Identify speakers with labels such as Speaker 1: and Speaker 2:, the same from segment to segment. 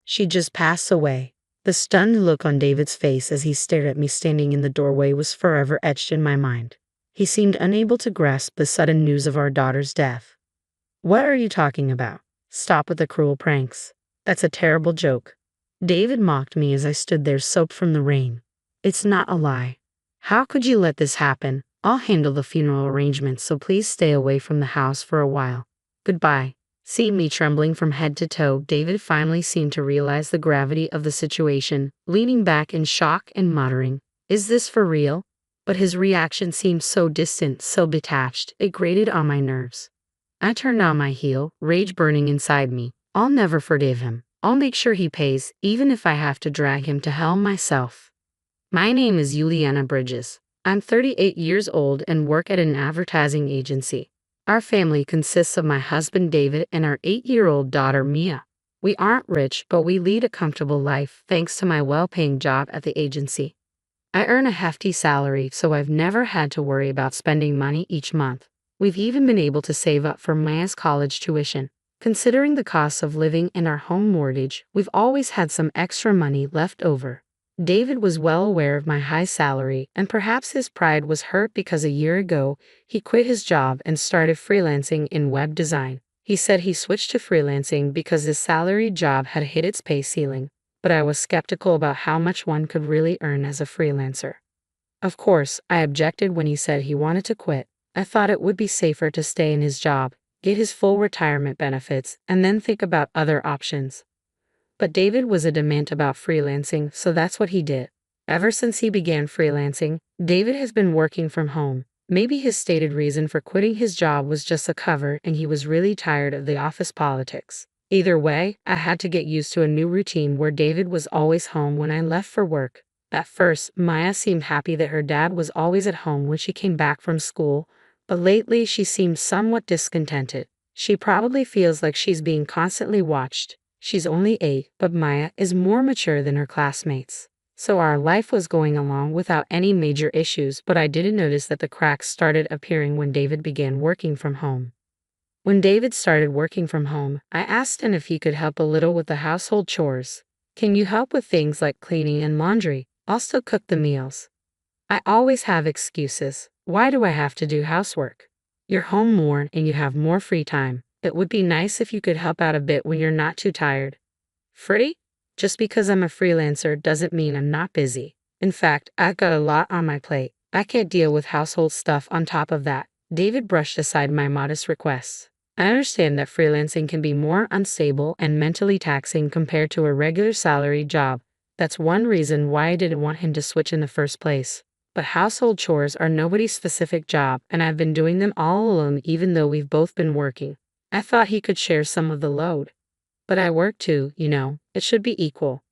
Speaker 1: She just passed away. The stunned look on David's face as he stared at me standing in the doorway was forever etched in my mind. He seemed unable to grasp the sudden news of our daughter's death. What are you talking about? Stop with the cruel pranks. That's a terrible joke. David mocked me as I stood there soaked from the rain. It's not a lie. How could you let this happen? I'll handle the funeral arrangements, so please stay away from the house for a while. Goodbye. Seeing me trembling from head to toe, David finally seemed to realize the gravity of the situation, leaning back in shock and muttering, "Is this for real?" But his reaction seemed so distant, so detached, it grated on my nerves. I turned on my heel, rage burning inside me. I'll never forgive him. I'll make sure he pays, even if I have to drag him to hell myself. My name is Juliana Bridges. I'm 38 years old and work at an advertising agency. Our family consists of my husband David and our 8-year-old daughter Mia. We aren't rich, but we lead a comfortable life thanks to my well-paying job at the agency. I earn a hefty salary, so I've never had to worry about spending money each month. We've even been able to save up for Maya's college tuition. Considering the cost of living and our home mortgage, we've always had some extra money left over. David was well aware of my high salary, and perhaps his pride was hurt because a year ago, he quit his job and started freelancing in web design. He said he switched to freelancing because his salaried job had hit its pay ceiling, but I was skeptical about how much one could really earn as a freelancer. Of course, I objected when he said he wanted to quit. I thought it would be safer to stay in his job, get his full retirement benefits, and then think about other options. But David was adamant about freelancing, so that's what he did. Ever since he began freelancing, David has been working from home. Maybe his stated reason for quitting his job was just a cover and he was really tired of the office politics. Either way, I had to get used to a new routine where David was always home when I left for work. At first, Maya seemed happy that her dad was always at home when she came back from school, but lately she seemed somewhat discontented. She probably feels like she's being constantly watched. She's only 8, but Maya is more mature than her classmates. So our life was going along without any major issues, but I didn't notice that the cracks started appearing when David began working from home. When David started working from home, I asked him if he could help a little with the household chores. Can you help with things like cleaning and laundry? I'll still cook the meals. I always have excuses. Why do I have to do housework? You're home more and you have more free time. It would be nice if you could help out a bit when you're not too tired. Free? Just because I'm a freelancer doesn't mean I'm not busy. In fact, I've got a lot on my plate. I can't deal with household stuff on top of that. David brushed aside my modest requests. I understand that freelancing can be more unstable and mentally taxing compared to a regular salary job. That's one reason why I didn't want him to switch in the first place. But household chores are nobody's specific job, and I've been doing them all alone even though we've both been working. I thought he could share some of the load. But I work too, you know. It should be equal.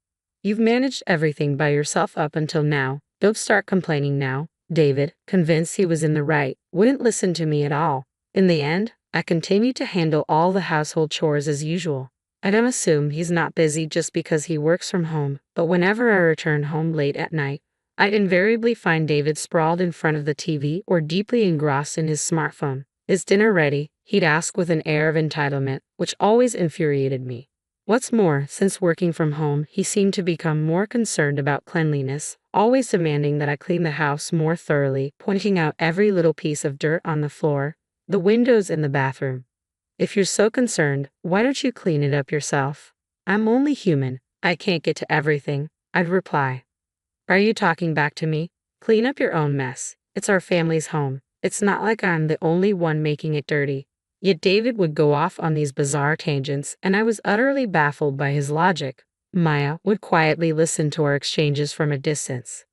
Speaker 1: You've managed everything by yourself up until now. Don't start complaining now. David, convinced he was in the right, wouldn't listen to me at all. In the end, I continued to handle all the household chores as usual. I don't assume he's not busy just because he works from home, but whenever I return home late at night, I'd invariably find David sprawled in front of the TV or deeply engrossed in his smartphone. Is dinner ready? He'd ask with an air of entitlement, which always infuriated me. What's more, since working from home, he seemed to become more concerned about cleanliness, always demanding that I clean the house more thoroughly, pointing out every little piece of dirt on the floor, the windows in the bathroom. If you're so concerned, why don't you clean it up yourself? I'm only human. I can't get to everything, I'd reply. Are you talking back to me? Clean up your own mess. It's our family's home. It's not like I'm the only one making it dirty. Yet David would go off on these bizarre tangents, and I was utterly baffled by his logic. Maya would quietly listen to our exchanges from a distance.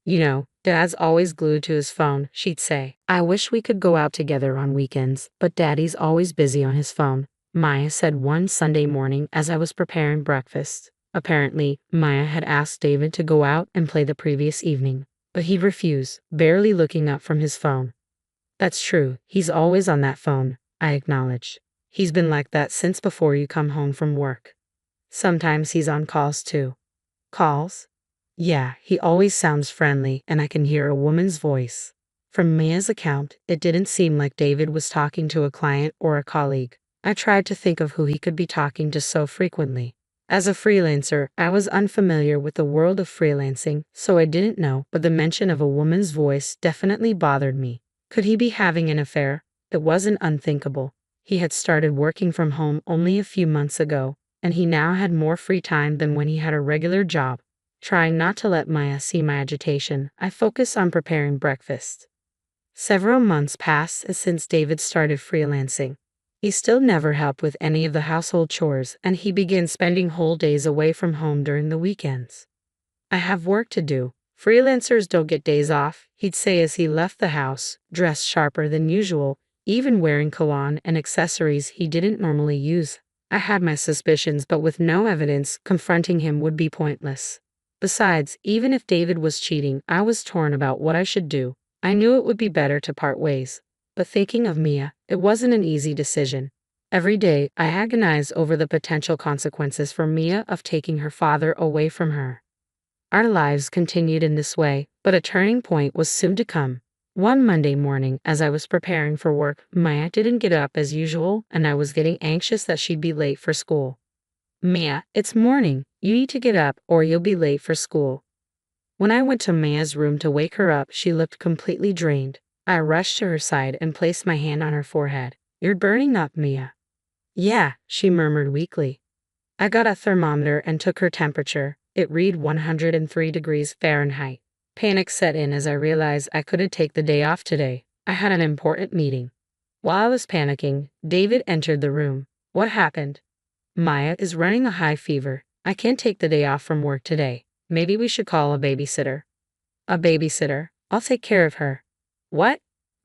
Speaker 1: You know, Dad's always glued to his phone, she'd say. I wish we could go out together on weekends, but Daddy's always busy on his phone, Maya said one Sunday morning as I was preparing breakfast. Apparently, Maya had asked David to go out and play the previous evening, but he refused, barely looking up from his phone. That's true, he's always on that phone, I acknowledged. He's been like that since before you come home from work. Sometimes he's on calls too. Calls? Yeah, he always sounds friendly and I can hear a woman's voice. From Maya's account, it didn't seem like David was talking to a client or a colleague. I tried to think of who he could be talking to so frequently. As a freelancer, I was unfamiliar with the world of freelancing, so I didn't know, but the mention of a woman's voice definitely bothered me. Could he be having an affair? It wasn't unthinkable. He had started working from home only a few months ago, and he now had more free time than when he had a regular job. Trying not to let Maya see my agitation, I focused on preparing breakfast. Several months passed since David started freelancing. He still never helped with any of the household chores, and he began spending whole days away from home during the weekends. I have work to do. Freelancers don't get days off, he'd say as he left the house, dressed sharper than usual, even wearing cologne and accessories he didn't normally use. I had my suspicions, but with no evidence, confronting him would be pointless. Besides, even if David was cheating, I was torn about what I should do. I knew it would be better to part ways. But thinking of Mia, it wasn't an easy decision. Every day, I agonized over the potential consequences for Mia of taking her father away from her. Our lives continued in this way, but a turning point was soon to come. One Monday morning, as I was preparing for work, Mia didn't get up as usual, and I was getting anxious that she'd be late for school. Mia, it's morning. You need to get up, or you'll be late for school. When I went to Mia's room to wake her up, she looked completely drained. I rushed to her side and placed my hand on her forehead. You're burning up, Mia. Yeah, she murmured weakly. I got a thermometer and took her temperature. It read 103 degrees Fahrenheit. Panic set in as I realized I couldn't take the day off today. I had an important meeting. While I was panicking, David entered the room. What happened? Maya is running a high fever. I can't take the day off from work today. Maybe we should call a babysitter. A babysitter? I'll take care of her. What?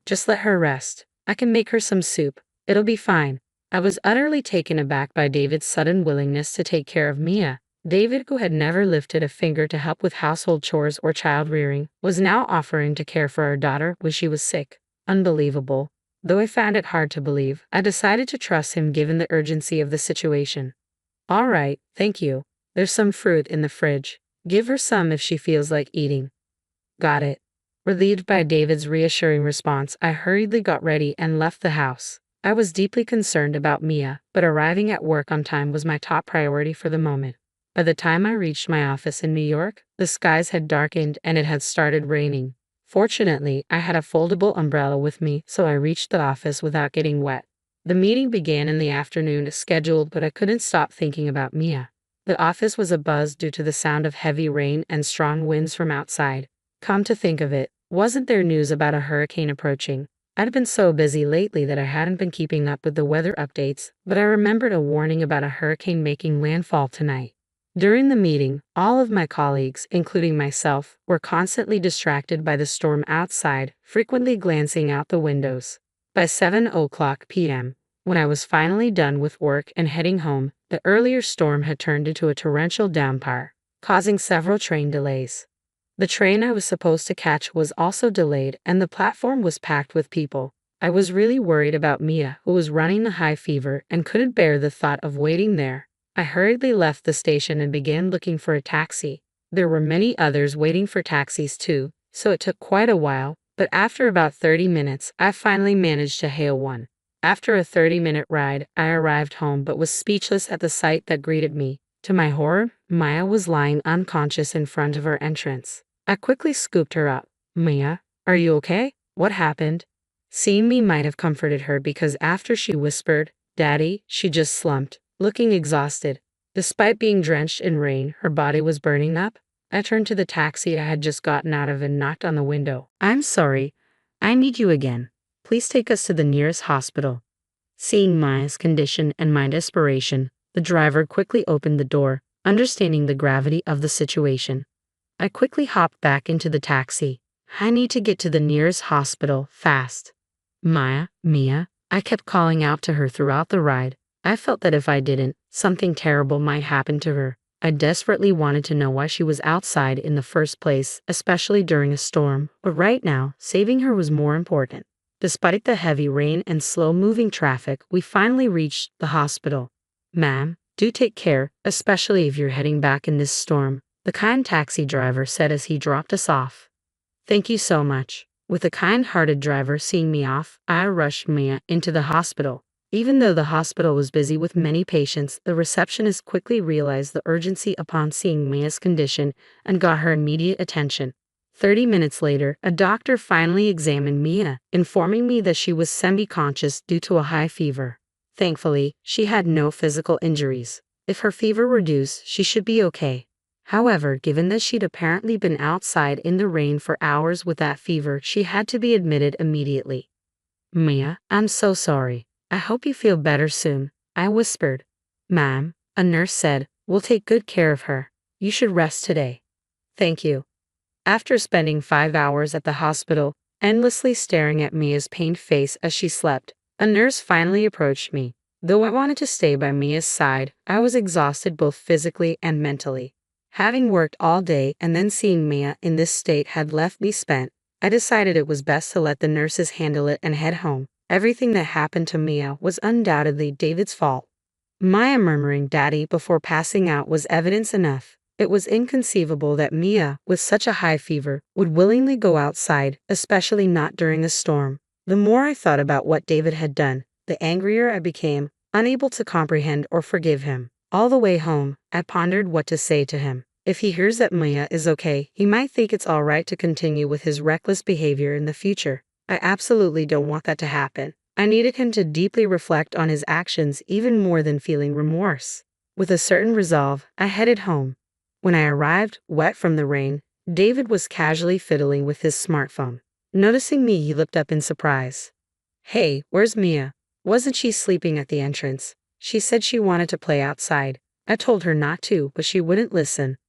Speaker 1: Just let her rest. I can make her some soup. It'll be fine. I was utterly taken aback by David's sudden willingness to take care of Mia. David, who had never lifted a finger to help with household chores or child rearing, was now offering to care for our daughter when she was sick. Unbelievable. Though I found it hard to believe, I decided to trust him given the urgency of the situation. All right, thank you. There's some fruit in the fridge. Give her some if she feels like eating. Got it. Relieved by David's reassuring response, I hurriedly got ready and left the house. I was deeply concerned about Mia, but arriving at work on time was my top priority for the moment. By the time I reached my office in New York, the skies had darkened and it had started raining. Fortunately, I had a foldable umbrella with me, so I reached the office without getting wet. The meeting began in the afternoon as scheduled, but I couldn't stop thinking about Mia. The office was abuzz due to the sound of heavy rain and strong winds from outside. Come to think of it, wasn't there news about a hurricane approaching? I'd been so busy lately that I hadn't been keeping up with the weather updates, but I remembered a warning about a hurricane making landfall tonight. During the meeting, all of my colleagues, including myself, were constantly distracted by the storm outside, frequently glancing out the windows. By 7:00 p.m., when I was finally done with work and heading home, the earlier storm had turned into a torrential downpour, causing several train delays. The train I was supposed to catch was also delayed, and the platform was packed with people. I was really worried about Mia, who was running a high fever and couldn't bear the thought of waiting there. I hurriedly left the station and began looking for a taxi. There were many others waiting for taxis too, so it took quite a while, but after about 30 minutes, I finally managed to hail one. After a 30-minute ride, I arrived home but was speechless at the sight that greeted me. To my horror, Maya was lying unconscious in front of her entrance. I quickly scooped her up. Mia, are you okay? What happened? Seeing me might have comforted her because after she whispered, Daddy, she just slumped, looking exhausted. Despite being drenched in rain, her body was burning up. I turned to the taxi I had just gotten out of and knocked on the window. I'm sorry. I need you again. Please take us to the nearest hospital. Seeing Maya's condition and my desperation, the driver quickly opened the door, understanding the gravity of the situation. I quickly hopped back into the taxi. I need to get to the nearest hospital, fast. Mia, I kept calling out to her throughout the ride. I felt that if I didn't, something terrible might happen to her. I desperately wanted to know why she was outside in the first place, especially during a storm, but right now, saving her was more important. Despite the heavy rain and slow-moving traffic, we finally reached the hospital. Ma'am, do take care, especially if you're heading back in this storm, the kind taxi driver said as he dropped us off. Thank you so much. With the kind-hearted driver seeing me off, I rushed Mia into the hospital. Even though the hospital was busy with many patients, the receptionist quickly realized the urgency upon seeing Mia's condition and got her immediate attention. 30 minutes later, a doctor finally examined Mia, informing me that she was semi-conscious due to a high fever. Thankfully, she had no physical injuries. If her fever reduced, she should be okay. However, given that she'd apparently been outside in the rain for hours with that fever, she had to be admitted immediately. "Mia, I'm so sorry. I hope you feel better soon," I whispered. "Ma'am," a nurse said, "we'll take good care of her. You should rest today." "Thank you." After spending 5 hours at the hospital, endlessly staring at Mia's pained face as she slept, a nurse finally approached me. Though I wanted to stay by Mia's side, I was exhausted both physically and mentally. Having worked all day and then seeing Mia in this state had left me spent, I decided it was best to let the nurses handle it and head home. Everything that happened to Mia was undoubtedly David's fault. Maya murmuring "Daddy" before passing out was evidence enough. It was inconceivable that Mia, with such a high fever, would willingly go outside, especially not during a storm. The more I thought about what David had done, the angrier I became, unable to comprehend or forgive him. All the way home, I pondered what to say to him. If he hears that Mia is okay, he might think it's alright to continue with his reckless behavior in the future. I absolutely don't want that to happen. I needed him to deeply reflect on his actions even more than feeling remorse. With a certain resolve, I headed home. When I arrived, wet from the rain, David was casually fiddling with his smartphone. Noticing me, he looked up in surprise. "Hey, where's Mia? Wasn't she sleeping at the entrance? She said she wanted to play outside. I told her not to, but she wouldn't listen."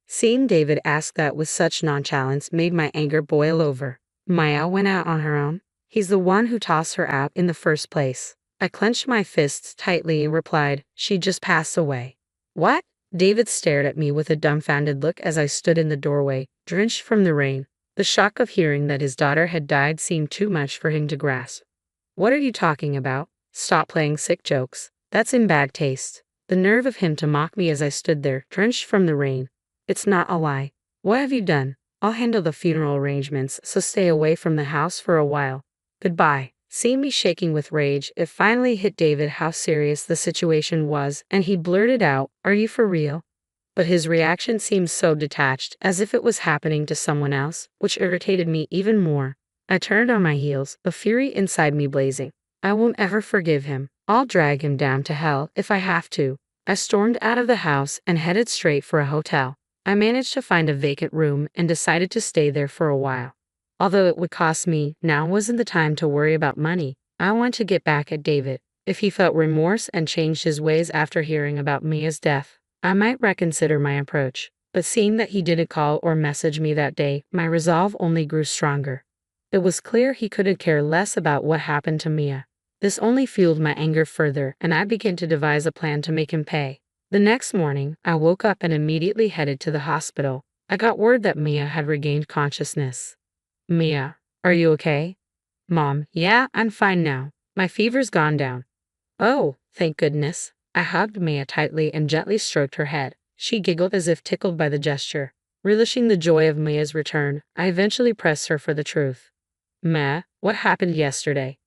Speaker 1: Seeing David ask that with such nonchalance made my anger boil over. Maya went out on her own? He's the one who tossed her out in the first place. I clenched my fists tightly and replied, "She just passed away." "What?" David stared at me with a dumbfounded look as I stood in the doorway, drenched from the rain. The shock of hearing that his daughter had died seemed too much for him to grasp. "What are you talking about? Stop playing sick jokes. That's in bad taste." The nerve of him to mock me as I stood there, drenched from the rain. "It's not a lie. What have you done? I'll handle the funeral arrangements, so stay away from the house for a while. Goodbye." Seeing me shaking with rage, it finally hit David how serious the situation was, and he blurted out, "Are you for real?" But his reaction seemed so detached, as if it was happening to someone else, which irritated me even more. I turned on my heels, a fury inside me blazing. I won't ever forgive him. I'll drag him down to hell if I have to. I stormed out of the house and headed straight for a hotel. I managed to find a vacant room and decided to stay there for a while. Although it would cost me, now wasn't the time to worry about money. I want to get back at David. If he felt remorse and changed his ways after hearing about Mia's death, I might reconsider my approach. But seeing that he didn't call or message me that day, my resolve only grew stronger. It was clear he couldn't care less about what happened to Mia. This only fueled my anger further, and I began to devise a plan to make him pay. The next morning, I woke up and immediately headed to the hospital. I got word that Mia had regained consciousness. "Mia, are you okay?" "Mom, yeah, I'm fine now. My fever's gone down." "Oh, thank goodness." I hugged Mia tightly and gently stroked her head. She giggled as if tickled by the gesture. Relishing the joy of Mia's return, I eventually pressed her for the truth. "Ma, what happened yesterday?"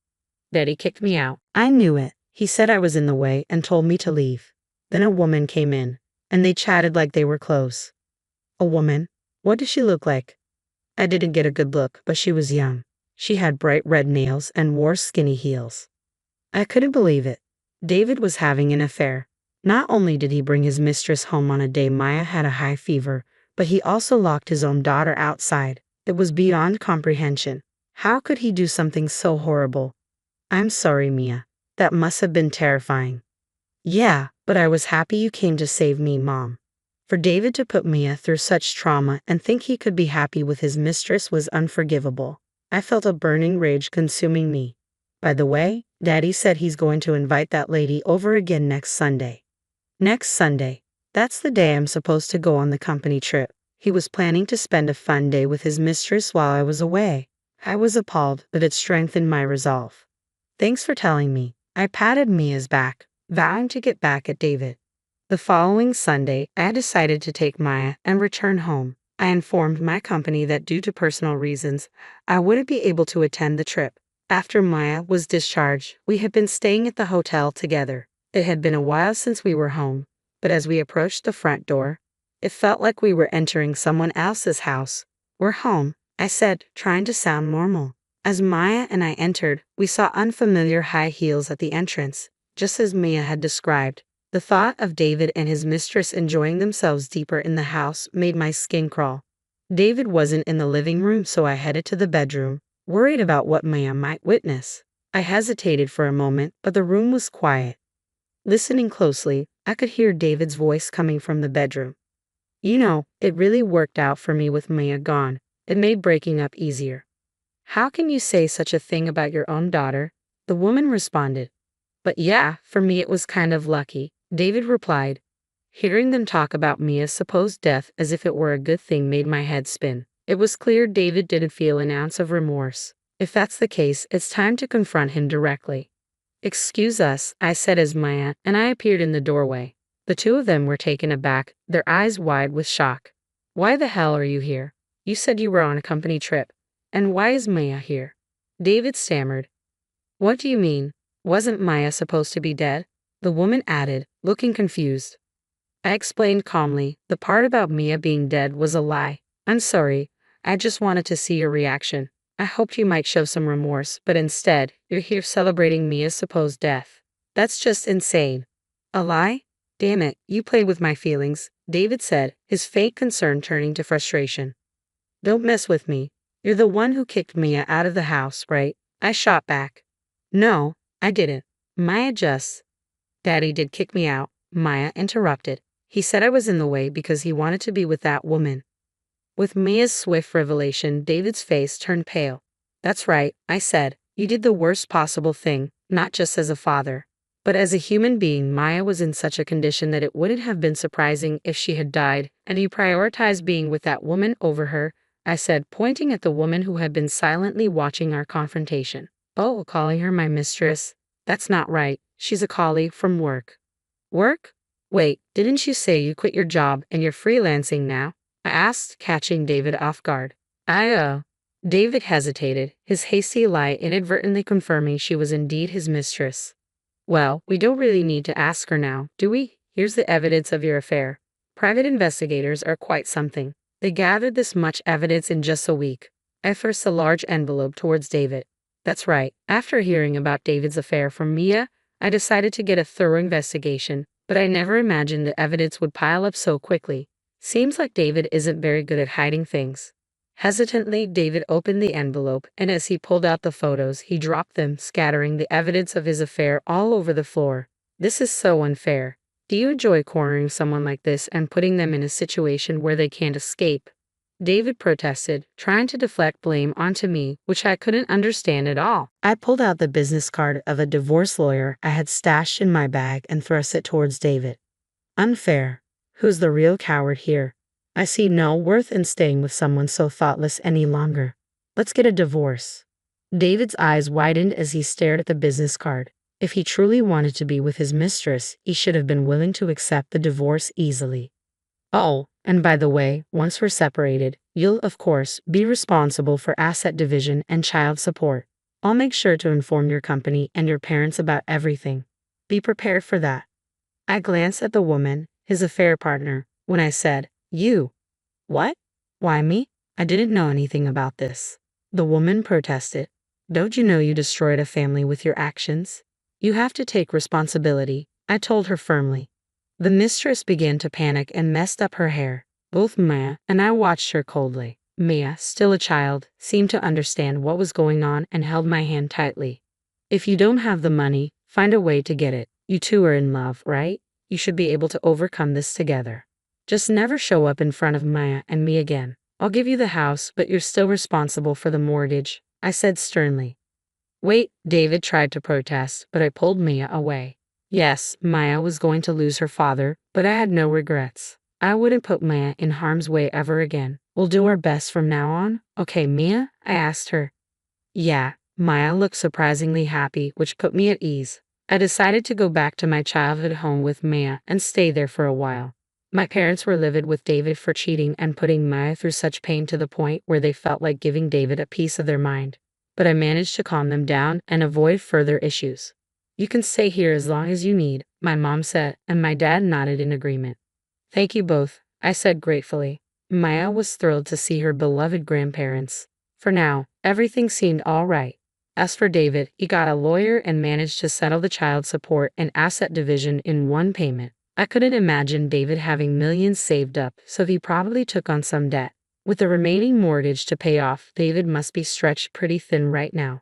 Speaker 1: "Daddy kicked me out." "I knew it. He said I was in the way and told me to leave. Then a woman came in, and they chatted like they were close." "A woman? What did she look like?" I didn't get a good look, but she was young. She had bright red nails and wore skinny heels. I couldn't believe it. David was having an affair. Not only did he bring his mistress home on a day Maya had a high fever, but he also locked his own daughter outside. It was beyond comprehension. How could he do something so horrible? "I'm sorry, Mia. That must have been terrifying." "Yeah, but I was happy you came to save me, Mom." For David to put Mia through such trauma and think he could be happy with his mistress was unforgivable. I felt a burning rage consuming me. "By the way, Daddy said he's going to invite that lady over again next Sunday." Next Sunday? That's the day I'm supposed to go on the company trip. He was planning to spend a fun day with his mistress while I was away. I was appalled, but it strengthened my resolve. "Thanks for telling me." I patted Mia's back, vowing to get back at David. The following Sunday, I decided to take Maya and return home. I informed my company that due to personal reasons, I wouldn't be able to attend the trip. After Maya was discharged, we had been staying at the hotel together. It had been a while since we were home, but as we approached the front door, it felt like we were entering someone else's house. "We're home," I said, trying to sound normal. As Maya and I entered, we saw unfamiliar high heels at the entrance, just as Mia had described. The thought of David and his mistress enjoying themselves deeper in the house made my skin crawl. David wasn't in the living room, so I headed to the bedroom, worried about what Maya might witness. I hesitated for a moment, but the room was quiet. Listening closely, I could hear David's voice coming from the bedroom. "You know, it really worked out for me with Maya gone. It made breaking up easier." "How can you say such a thing about your own daughter?" the woman responded. "But yeah, for me it was kind of lucky," David replied. Hearing them talk about Mia's supposed death as if it were a good thing made my head spin. It was clear David didn't feel an ounce of remorse. If that's the case, it's time to confront him directly. "Excuse us," I said as Maya and I appeared in the doorway. The two of them were taken aback, their eyes wide with shock. "Why the hell are you here? You said you were on a company trip. And why is Maya here?" David stammered. "What do you mean? Wasn't Maya supposed to be dead?" the woman added, looking confused. I explained calmly, "The part about Mia being dead was a lie. I'm sorry. I just wanted to see your reaction. I hoped you might show some remorse, but instead, you're here celebrating Mia's supposed death. That's just insane." "A lie? Damn it, you played with my feelings," David said, his fake concern turning to frustration. "Don't mess with me. You're the one who kicked Mia out of the house, right?" I shot back. "No, I didn't. Maya just—" "Daddy did kick me out," Maya interrupted. "He said I was in the way because he wanted to be with that woman." With Mia's swift revelation, David's face turned pale. "That's right," I said. "You did the worst possible thing, not just as a father, but as a human being." Maya was in such a condition that it wouldn't have been surprising if she had died, and you prioritized being with that woman over her, I said, pointing at the woman who had been silently watching our confrontation. "Oh, calling her my mistress? That's not right. She's a colleague from work." "Work? Wait, didn't you say you quit your job and you're freelancing now?" I asked, catching David off guard. David hesitated, his hasty lie inadvertently confirming she was indeed his mistress. "Well, we don't really need to ask her now, do we? Here's the evidence of your affair." Private investigators are quite something. They gathered this much evidence in just a week. I thrust a large envelope towards David. "That's right. After hearing about David's affair from Mia, I decided to get a thorough investigation, but I never imagined the evidence would pile up so quickly. Seems like David isn't very good at hiding things." Hesitantly, David opened the envelope, and as he pulled out the photos, he dropped them, scattering the evidence of his affair all over the floor. "This is so unfair. Do you enjoy cornering someone like this and putting them in a situation where they can't escape?" David protested, trying to deflect blame onto me, which I couldn't understand at all. I pulled out the business card of a divorce lawyer I had stashed in my bag and thrust it towards David. "Unfair. Who's the real coward here? I see no worth in staying with someone so thoughtless any longer. Let's get a divorce." David's eyes widened as he stared at the business card. If he truly wanted to be with his mistress, he should have been willing to accept the divorce easily. "Oh, and by the way, once we're separated, you'll, of course, be responsible for asset division and child support. I'll make sure to inform your company and your parents about everything. Be prepared for that." I glanced at the woman, his affair partner, when I said, "You." "What? Why me? I didn't know anything about this." The woman protested. "Don't you know you destroyed a family with your actions? You have to take responsibility," I told her firmly. The mistress began to panic and messed up her hair. Both Maya and I watched her coldly. Mia, still a child, seemed to understand what was going on and held my hand tightly. "If you don't have the money, find a way to get it. You two are in love, right? You should be able to overcome this together. Just never show up in front of Maya and me again. I'll give you the house, but you're still responsible for the mortgage," I said sternly. "Wait," David tried to protest, but I pulled Mia away. Yes, Maya was going to lose her father, but I had no regrets. I wouldn't put Maya in harm's way ever again. "We'll do our best from now on, okay, Mia?" I asked her. "Yeah." Maya looked surprisingly happy, which put me at ease. I decided to go back to my childhood home with Maya and stay there for a while. My parents were livid with David for cheating and putting Maya through such pain to the point where they felt like giving David a piece of their mind. but I managed to calm them down and avoid further issues. You can stay here as long as you need, my mom said, and my dad nodded in agreement. Thank you both, I said gratefully. Maya was thrilled to see her beloved grandparents. For now, everything seemed all right. As for David, he got a lawyer and managed to settle the child support and asset division in one payment. I couldn't imagine David having millions saved up, so he probably took on some debt. With the remaining mortgage to pay off, David must be stretched pretty thin right now.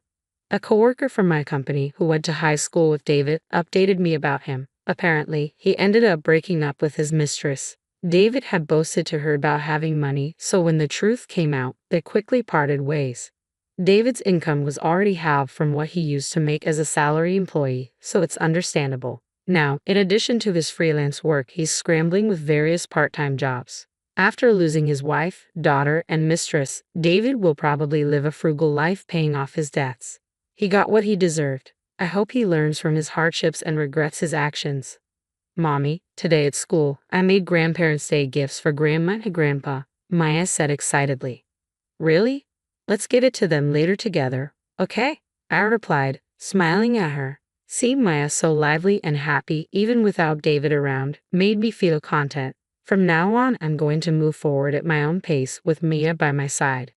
Speaker 1: A coworker from my company who went to high school with David updated me about him. Apparently, he ended up breaking up with his mistress. David had boasted to her about having money, so when the truth came out, they quickly parted ways. David's income was already halved from what he used to make as a salary employee, so it's understandable. Now, in addition to his freelance work, he's scrambling with various part-time jobs. After losing his wife, daughter, and mistress, David will probably live a frugal life paying off his debts. He got what he deserved. I hope he learns from his hardships and regrets his actions. Mommy, today at school, I made Grandparents' Day gifts for Grandma and Grandpa, Maya said excitedly. Really? Let's get it to them later together, okay? I replied, smiling at her. Seeing Maya so lively and happy even without David around made me feel content. From now on, I'm going to move forward at my own pace with Mia by my side.